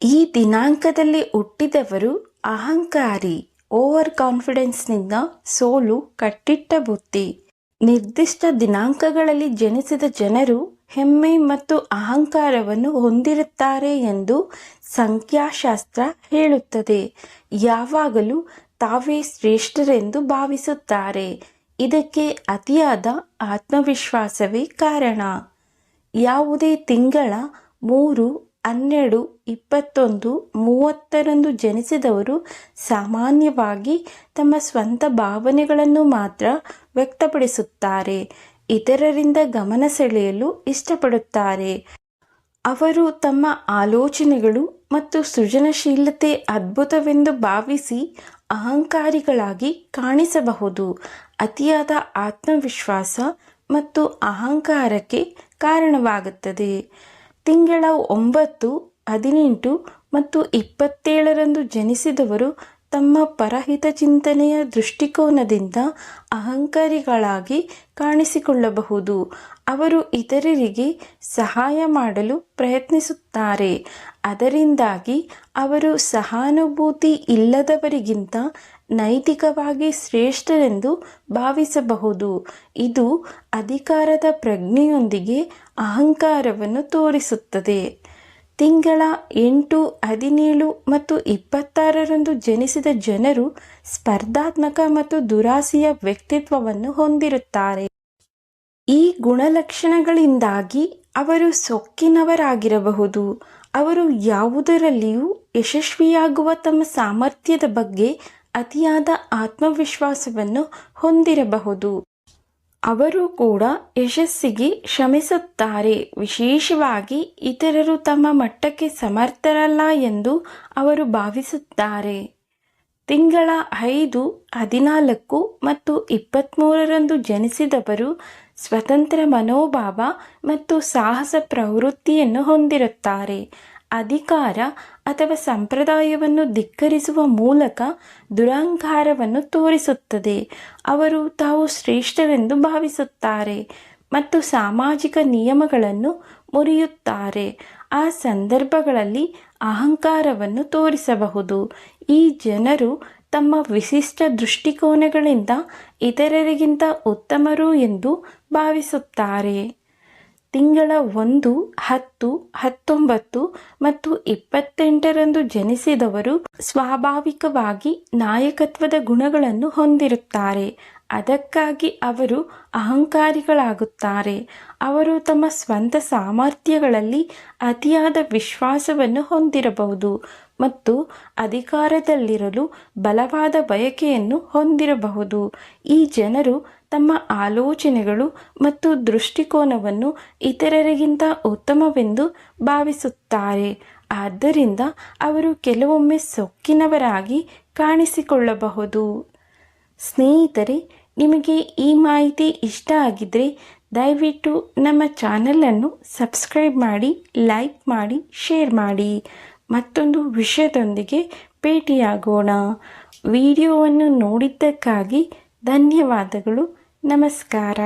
ಈ ದಿನಾಂಕದಲ್ಲಿ ಹುಟ್ಟಿದವರು ಅಹಂಕಾರಿ, ಓವರ್ ಕಾನ್ಫಿಡೆನ್ಸ್ನಿಂದ ಸೋಲು, ಕಟ್ಟಿಟ್ಟ ಬುದ್ಧಿ. ನಿರ್ದಿಷ್ಟ ದಿನಾಂಕಗಳಲ್ಲಿ ಜನಿಸಿದ ಜನರು ಹೆಮ್ಮೆ ಮತ್ತು ಅಹಂಕಾರವನ್ನು ಹೊಂದಿರುತ್ತಾರೆ ಎಂದು ಸಂಖ್ಯಾಶಾಸ್ತ್ರ ಹೇಳುತ್ತದೆ. ಯಾವಾಗಲೂ ತಾವೇ ಶ್ರೇಷ್ಠರೆಂದು ಭಾವಿಸುತ್ತಾರೆ. ಇದಕ್ಕೆ ಅತಿಯಾದ ಆತ್ಮವಿಶ್ವಾಸವೇ ಕಾರಣ. ಯಾವುದೇ ತಿಂಗಳ 3, 12, 21, 30ರಂದು ಜನಿಸಿದವರು ಸಾಮಾನ್ಯವಾಗಿ ತಮ್ಮ ಸ್ವಂತ ಭಾವನೆಗಳನ್ನು ಮಾತ್ರ ವ್ಯಕ್ತಪಡಿಸುತ್ತಾರೆ. ಇತರರಿಂದ ಗಮನ ಸೆಳೆಯಲು ಇಷ್ಟಪಡುತ್ತಾರೆ. ಅವರು ತಮ್ಮ ಆಲೋಚನೆಗಳು ಮತ್ತು ಸೃಜನಶೀಲತೆ ಅದ್ಭುತವೆಂದು ಭಾವಿಸಿ ಅಹಂಕಾರಿಗಳಾಗಿ ಕಾಣಿಸಬಹುದು. ಅತಿಯಾದ ಆತ್ಮವಿಶ್ವಾಸ ಮತ್ತು ಅಹಂಕಾರಕ್ಕೆ ಕಾರಣವಾಗುತ್ತದೆ. ತಿಂಗಳ 9, 18 ಮತ್ತು 27ರಂದು ಜನಿಸಿದವರು ತಮ್ಮ ಪರಹಿತ ಚಿಂತನೆಯ ದೃಷ್ಟಿಕೋನದಿಂದ ಅಹಂಕಾರಿಗಳಾಗಿ ಕಾಣಿಸಿಕೊಳ್ಳಬಹುದು. ಅವರು ಇತರರಿಗೆ ಸಹಾಯ ಮಾಡಲು ಪ್ರಯತ್ನಿಸುತ್ತಾರೆ. ಅದರಿಂದಾಗಿ ಅವರು ಸಹಾನುಭೂತಿ ಇಲ್ಲದವರಿಗಿಂತ ನೈತಿಕವಾಗಿ ಶ್ರೇಷ್ಠರೆಂದು ಭಾವಿಸಬಹುದು. ಇದು ಅಧಿಕಾರದ ಪ್ರಜ್ಞೆಯೊಂದಿಗೆ ಅಹಂಕಾರವನ್ನು ತೋರಿಸುತ್ತದೆ. ತಿಂಗಳ 8, 17 ಮತ್ತು 26ರಂದು ಜನಿಸಿದ ಜನರು ಸ್ಪರ್ಧಾತ್ಮಕ ಮತ್ತು ದುರಾಸೆಯ ವ್ಯಕ್ತಿತ್ವವನ್ನು ಹೊಂದಿರುತ್ತಾರೆ. ಈ ಗುಣಲಕ್ಷಣಗಳಿಂದಾಗಿ ಅವರು ಸೊಕ್ಕಿನವರಾಗಿರಬಹುದು. ಅವರು ಯಾವುದರಲ್ಲಿಯೂ ಯಶಸ್ವಿಯಾಗುವ ತಮ್ಮ ಸಾಮರ್ಥ್ಯದ ಬಗ್ಗೆ ಅತಿಯಾದ ಆತ್ಮವಿಶ್ವಾಸವನ್ನು ಹೊಂದಿರಬಹುದು. ಅವರು ಕೂಡ ಯಶಸ್ಸಿಗೆ ಶ್ರಮಿಸುತ್ತಾರೆ. ವಿಶೇಷವಾಗಿ ಇತರರು ತಮ್ಮ ಮಟ್ಟಕ್ಕೆ ಸಮರ್ಥರಲ್ಲ ಎಂದು ಅವರು ಭಾವಿಸುತ್ತಾರೆ. ತಿಂಗಳ 5, 14 ಮತ್ತು 23ರಂದು ಜನಿಸಿದವರು ಸ್ವತಂತ್ರ ಮನೋಭಾವ ಮತ್ತು ಸಾಹಸ ಪ್ರವೃತ್ತಿಯನ್ನು ಹೊಂದಿರುತ್ತಾರೆ. ಅಧಿಕಾರ ಅಥವಾ ಸಂಪ್ರದಾಯವನ್ನು ಧಿಕ್ಕರಿಸುವ ಮೂಲಕ ದುರಹಂಕಾರವನ್ನು ತೋರಿಸುತ್ತದೆ. ಅವರು ತಾವು ಶ್ರೇಷ್ಠರೆಂದು ಭಾವಿಸುತ್ತಾರೆ ಮತ್ತು ಸಾಮಾಜಿಕ ನಿಯಮಗಳನ್ನು ಮುರಿಯುತ್ತಾರೆ. ಆ ಸಂದರ್ಭಗಳಲ್ಲಿ ಅಹಂಕಾರವನ್ನು ತೋರಿಸಬಹುದು. ಈ ಜನರು ತಮ್ಮ ವಿಶಿಷ್ಟ ದೃಷ್ಟಿಕೋನಗಳಿಂದ ಇತರರಿಗಿಂತ ಉತ್ತಮರು ಎಂದು ಭಾವಿಸುತ್ತಾರೆ. ತಿಂಗಳ 1, 10, 19 ಮತ್ತು 28ರಂದು ಜನಿಸಿದವರು ಸ್ವಾಭಾವಿಕವಾಗಿ ನಾಯಕತ್ವದ ಗುಣಗಳನ್ನು ಹೊಂದಿರುತ್ತಾರೆ. ಅದಕ್ಕಾಗಿ ಅವರು ಅಹಂಕಾರಿಗಳಾಗುತ್ತಾರೆ. ಅವರು ತಮ್ಮ ಸ್ವಂತ ಸಾಮರ್ಥ್ಯಗಳಲ್ಲಿ ಅತಿಯಾದ ವಿಶ್ವಾಸವನ್ನು ಹೊಂದಿರಬಹುದು ಮತ್ತು ಅಧಿಕಾರದಲ್ಲಿರಲು ಬಲವಾದ ಬಯಕೆಯನ್ನು ಹೊಂದಿರಬಹುದು. ಈ ಜನರು ತಮ್ಮ ಆಲೋಚನೆಗಳು ಮತ್ತು ದೃಷ್ಟಿಕೋನವನ್ನು ಇತರರಿಗಿಂತ ಉತ್ತಮವೆಂದು ಭಾವಿಸುತ್ತಾರೆ. ಆದ್ದರಿಂದ ಅವರು ಕೆಲವೊಮ್ಮೆ ಸೊಕ್ಕಿನವರಾಗಿ ಕಾಣಿಸಿಕೊಳ್ಳಬಹುದು. ಸ್ನೇಹಿತರೆ, ನಿಮಗೆ ಈ ಮಾಹಿತಿ ಇಷ್ಟ ಆಗಿದ್ದರೆ ದಯವಿಟ್ಟು ನಮ್ಮ ಚಾನಲನ್ನು ಸಬ್ಸ್ಕ್ರೈಬ್ ಮಾಡಿ, ಲೈಕ್ ಮಾಡಿ, ಶೇರ್ ಮಾಡಿ. ಮತ್ತೊಂದು ವಿಷಯದೊಂದಿಗೆ ಭೇಟಿಯಾಗೋಣ. ವಿಡಿಯೋವನ್ನು ನೋಡಿದ್ದಕ್ಕಾಗಿ ಧನ್ಯವಾದಗಳು. ನಮಸ್ಕಾರ.